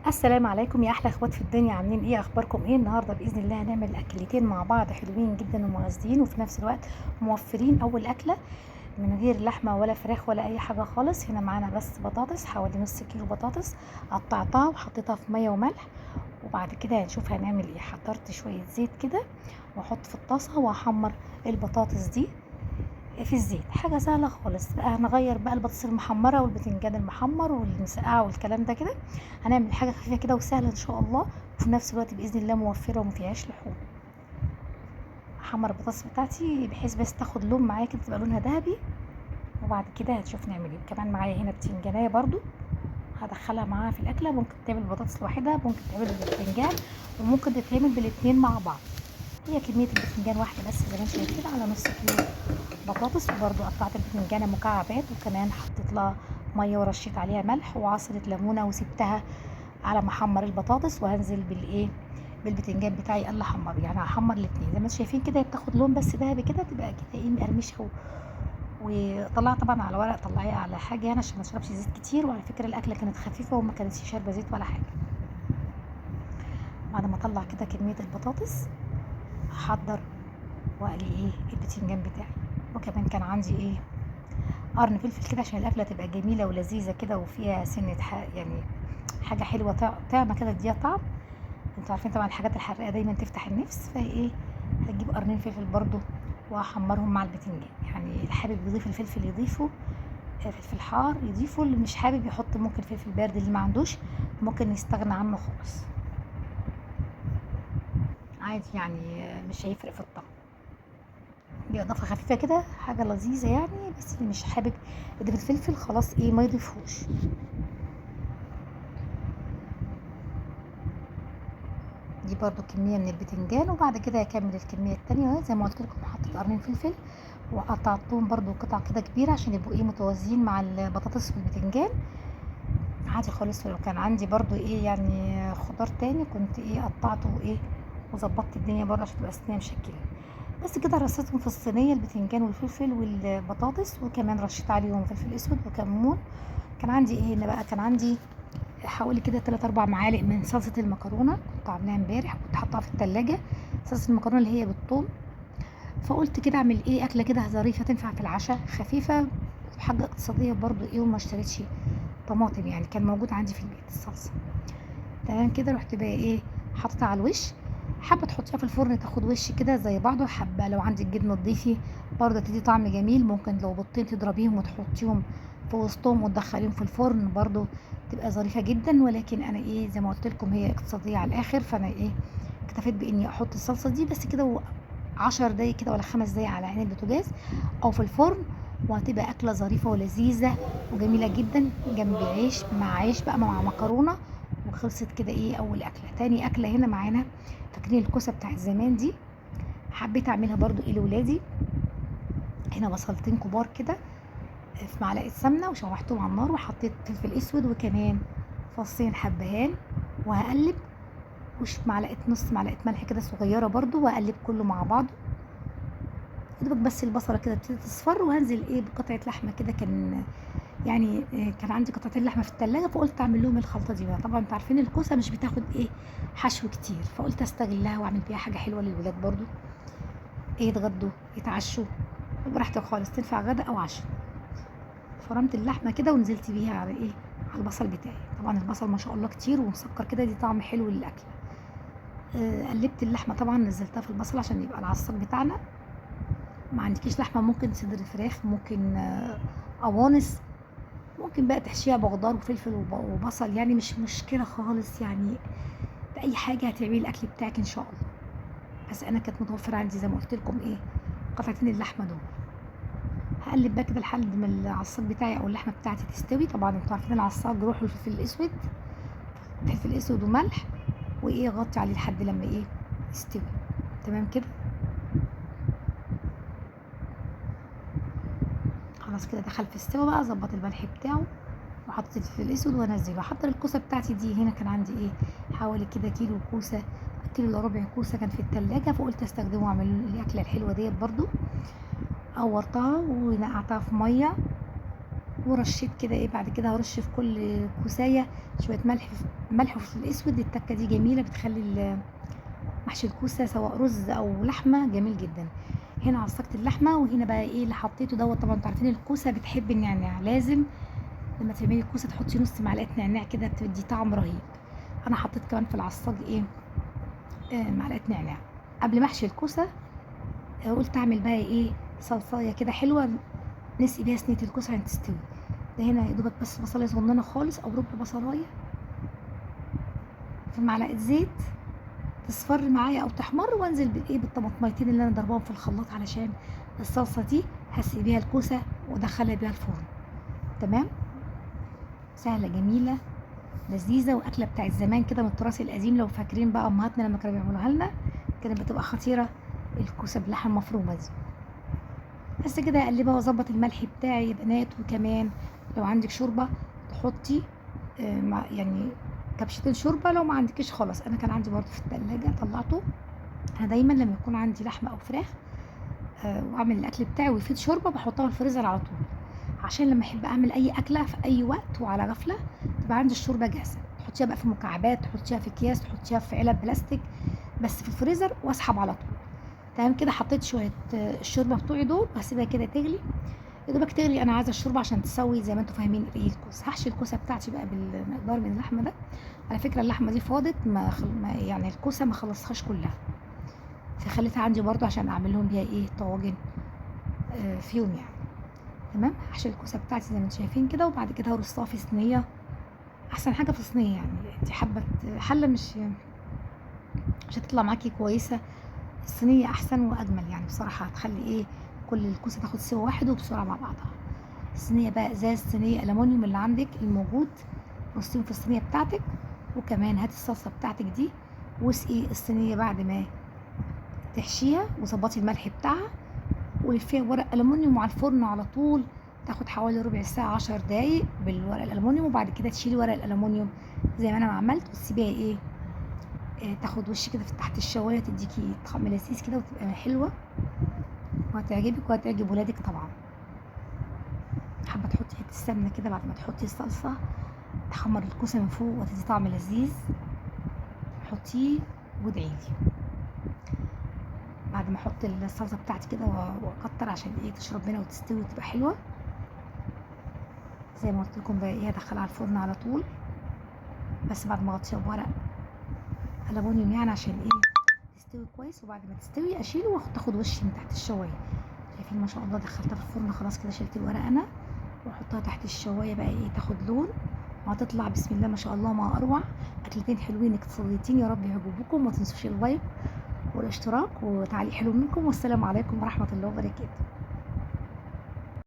السلام عليكم يا احلى اخوات في الدنيا، عاملين ايه؟ اخباركم ايه؟ النهارده باذن الله هنعمل اكلتين مع بعض حلوين جدا ومغذيين وفي نفس الوقت موفرين. اول اكله من غير لحمه ولا فراخ ولا اي حاجه خالص. هنا معانا بس بطاطس، حوالي نص كيلو بطاطس قطعتها وحطيتها في ميه وملح. وبعد كده هنشوف هنعمل ايه. حضرت شويه زيت كده واحط في الطاسه واحمر البطاطس دي في الزيت. حاجه سهله خالص. بقى هنغير بقى البطاطس المحمره والبتنجان المحمر والمسقعه والكلام ده كده. هنعمل حاجه خفيفه كده وسهله ان شاء الله، وفي نفس الوقت باذن الله موفره ومفيهاش لحوم. احمر البطاطس بتاعتي بحيث بس تاخد لون معايا كده، تبقى لونها ذهبي. وبعد كده هنشوف نعمل ايه. كمان معايا هنا بتنجانيه برضو هدخلها معاها في الاكله. ممكن تعمل بطاطس لوحدها، ممكن تعمل بالبتنجان، وممكن تتعمل بالاتنين مع بعض. هي كميه البتنجان واحده بس زي ما انتم شايفين على نص كيلو بطاطس. وبرده قطعت البتنجانه مكعبات، وكمان حطيت لها ميه ورشيت عليها ملح وعصره ليمونه وسبتها على ما احمر البطاطس. وهنزل بالبتنجان بتاعي اللي احمره. يعني هحمر الاثنين زي ما انتم شايفين كده، بتاخد لون بس ذهبي كده، تبقى كده ايه مقرمشه. وطلعها طبعا على ورق، طلعيها على حاجه يعني عشان ما تشربش زيت كتير. وعلى فكره الاكله كانت خفيفه وما كانتش شاربه زيت ولا حاجه. بعد ما اطلع كده كميه البطاطس هحضر واقلي ايه البتنجان بتاعي. وكمان كان عندي ايه قرن فلفل كده عشان الاكله تبقى جميله ولذيذه كده وفيها سنه يعني حاجه حلوه، طعمه كده تديها طعم. انتوا عارفين طبعا الحاجات الحراقه دايما تفتح النفس. فايه هتجيب قرنين فلفل برضو واحمرهم مع البتنجان. يعني اللي حابب يضيف الفلفل يضيفه، فلفل حار يضيفه. اللي مش حابب يحط ممكن فلفل بارد. اللي ما عندوش ممكن يستغنى عنه خالص عادي، يعني مش هيفرق في الطعم. دي اضافه خفيفه كده، حاجه لذيذه يعني. بس اللي مش حابب يضيف الفلفل خلاص ايه ما يضيفهوش. دي برضو كمية من البتنجان. وبعد كده هكمل الكمية التانية زي ما قلت لكم. حطيت قرنين فلفل وقطعتهم برضو قطع كده كبيرة عشان يبقوا ايه متوازيين مع البطاطس والبتنجان عادي خالص. ولو كان عندي برضو ايه يعني خضار تاني كنت ايه قطعته ايه وظبطت الدنيا برضو عشان تبقى الصينية مشكلة. بس كده رصيتهم في الصينية البتنجان والفلفل والبطاطس، وكمان رشيت عليهم فلفل اسود وكمون. كان عندي ايه هنا بقى، كان عندي حوالي كده 3 4 معالق من صلصه المكرونه كنت عاملاها امبارح، كنت حاطاها في التلاجة. صلصه المكرونه اللي هي بالثوم. فقلت كده اعمل ايه اكله كده ظريفه تنفع في العشاء، خفيفه وحاجه اقتصاديه برضو ايه. وما اشتريتش طماطم، يعني كان موجود عندي في البيت الصلصه. تمام كده. رحت بقى ايه حاططها على الوش. حابه تحطيها في الفرن تاخد وش كده زي بعضه. حابه لو عندك جبنه تضيفي برضه تدي طعم جميل. ممكن لو بيضتين تضربيهم وتحطيهم في وسطهم وتدخليهم في الفرن برضه تبقى ظريفه جدا. ولكن انا ايه زي ما قلت لكم هي اقتصاديه على الاخر. فانا ايه اكتفيت باني احط الصلصه دي بس كده 10 دقايق كده ولا 5 دقايق على عين البوتاجاز او في الفرن. وهتبقى اكله ظريفه ولذيذه وجميله جدا جنب عيش، مع عيش بقى مع مكرونه. وخلصت كده ايه اول اكله. تاني اكله هنا معانا فاكرين الكوسه بتاعت زمان دي، حبيت اعملها برضو ايه لولادي. هنا بصلتين كبار كده في معلقه سمنه وشوحتهم على النار، وحطيت فلفل اسود وكمان فصين حبهان. وهقلب معلقه نص معلقه ملح كده صغيره برضو، واقلب كله مع بعض يا دوبك بس البصله كده ابتدت تصفر. وهنزل ايه بقطعه لحمه كده. كان يعني كان عندي قطعتين لحمه في التلاجة، فقلت اعمل لهم الخلطه دي بقى. طبعا انتوا عارفين الكوسه مش بتاخد ايه حشو كتير، فقلت استغلها واعمل بيها حاجه حلوه للولاد برضو ايه يتغدوا يتعشوا براحتك خالص، تنفع غدا او عشاء. فرمت اللحمه كده ونزلت بيها على ايه على البصل بتاعي. طبعا البصل ما شاء الله كتير ومسكر كده، دي طعم حلو للاكل. قلبت اللحمه طبعا نزلتها في البصل عشان يبقى العصاق بتاعنا. ما عندكيش لحمه ممكن صدر فراخ، ممكن قوانص، ممكن بقى تحشيها بخضار وفلفل وبصل، يعني مش مشكله خالص يعني. باي حاجه هتعملي الاكل بتاعك ان شاء الله. بس انا كانت متوفره عندي زي ما قلت لكم ايه قطعتين اللحمه دول. هقلب بقى كده لحد ما العصاق بتاعي او اللحمه بتاعتي تستوي. طبعا انتوا عارفين العصاق جروح الفلفل الاسود، فلفل اسود وملح وايه غطي عليه لحد لما ايه يستوي. تمام كده. خلاص كده دخل في السوا بقى. اظبط الملح بتاعه وحطيت الفلفل الاسود وانزله. احضر الكوسه بتاعتي دي. هنا كان عندي ايه حوالي كده كيلو كوسه، كيلو الا ربع كوسه كان في التلاجة، فقلت استخدمه واعمل الاكله الحلوه ديت برضو. قورتها ونقعتها في ميه ورشيت كده ايه، بعد كده هرش في كل كوسايه شويه ملح وفلفل اسود. التكه دي جميله بتخلي محشي الكوسه سواء رز او لحمه جميل جدا. هنا عصقت اللحمه، وهنا بقى ايه اللي حطيته دوت. طبعا انتوا عارفين الكوسه بتحب النعناع، لازم لما تعملي الكوسه تحطي نص معلقه نعناع كده، بتدي طعم رهيب. انا حطيت كمان في العصاج ايه، معلقه نعناع. قبل ما احشي الكوسه قلت اعمل بقى ايه صلصايه كده حلوه نسقي بيها صينيه الكوسه عشان تستوي. ده هنا يا دوبك بس بصلايه صغننه خالص او ربع بصلايه في معلقه زيت تصفر معايا او تحمر، وانزل بالايه بالطماطميتين اللي انا ضرباهم في الخلاط علشان الصلصه دي هسقي بيها الكوسه وادخلها بيها الفرن. تمام، سهله جميله لذيذه، واكله بتاعت زمان كده من التراث القديم. لو فاكرين بقى امهاتنا لما كانوا بيعملوها لنا كانت بتبقى خطيره، الكوسه باللحمه المفرومه دي. بس كده اقلبها واظبط الملح بتاعي يا بنات. وكمان لو عندك شوربه تحطي يعني كبشتين شوربه، لو ما عندكيش خلاص. انا كان عندي برضه في التلاجة طلعته. انا دايما لما يكون عندي لحمه او فراخ واعمل الاكل بتاعي ويفيد شوربه بحطها في الفريزر على طول، عشان لما احب اعمل اي اكله في اي وقت وعلى غفله تبقى عندي الشوربه جاهزه. تحطيها بقى في مكعبات، تحطيها في اكياس، تحطيها في علب بلاستيك، بس في الفريزر واسحب على طول. تمام كده، حطيت شويه الشوربه بتوعي دول وهسيبها كده تغلي. يا دوبك تغلي، انا عايزه الشوربه عشان تسوي زي ما انتم فاهمين ايه الكوسه. هحشي الكوسه بتاعتي بقى بالمقدار من اللحمه ده. على فكره اللحمه دي فاضت، يعني الكوسه ما خلصتهاش كلها، فخليتها عندي برضو عشان اعمل لهم بيها ايه طواجن في يوم يعني. تمام، هحشي الكوسه بتاعتي زي ما انتم شايفين كده، وبعد كده هرصها في صينيه. احسن حاجه في صينيه، يعني انت حابه حله مش هتطلع معاكي كويسه، الصينيه احسن واجمل يعني بصراحه. هتخلي ايه كل الكوسه تاخد سوا واحد وبسرعه مع بعضها. الصينيه بقى ازاز، صينيه الومنيوم اللي عندك الموجود رصيهم في الصينيه بتاعتك. وكمان هاتي الصلصه بتاعتك دي واسقي الصينيه بعد ما تحشيها، وظبطي الملح بتاعها، ولفيها ورق الومنيوم على الفرن على طول. تاخد حوالي ربع ساعه 10 دقايق بالورق الالومنيوم، وبعد كده تشيلي ورق الالومنيوم زي ما انا ما عملت وتسيبيها ايه تاخد وش كده في تحت الشوايه، تديكي طعم لذيذ كده وتبقى حلوه وهتعجبك وهتعجب ولادك طبعا. حابه تحطي حته السمنه كده بعد ما تحطي الصلصه تحمر الكوسه من فوق وتدي طعم لذيذ، حطيه وادعيلي. بعد ما احط الصلصه بتاعتي كده واكتر عشان ايه تشرب منها وتستوي وتبقى حلوه، زي ما قلت لكم بقى ايه هدخلها على الفرن على طول، بس بعد ما اغطيها بورق الومنيوم يعني عشان ايه تستوي كويس. وبعد ما تستوي اشيله تاخد وش من تحت الشوايه. شايفين ما شاء الله دخلتها في الفرن خلاص كده، شلت الورق انا واحطها تحت الشوايه بقى ايه تاخد لون، وهتطلع بسم الله ما شاء الله ما اروع. اكلتين حلوين اقتصاديتين، يا رب يعجبوكم. ما تنسوش اللايك والاشتراك وتعليق حلو منكم، والسلام عليكم ورحمه الله وبركاته.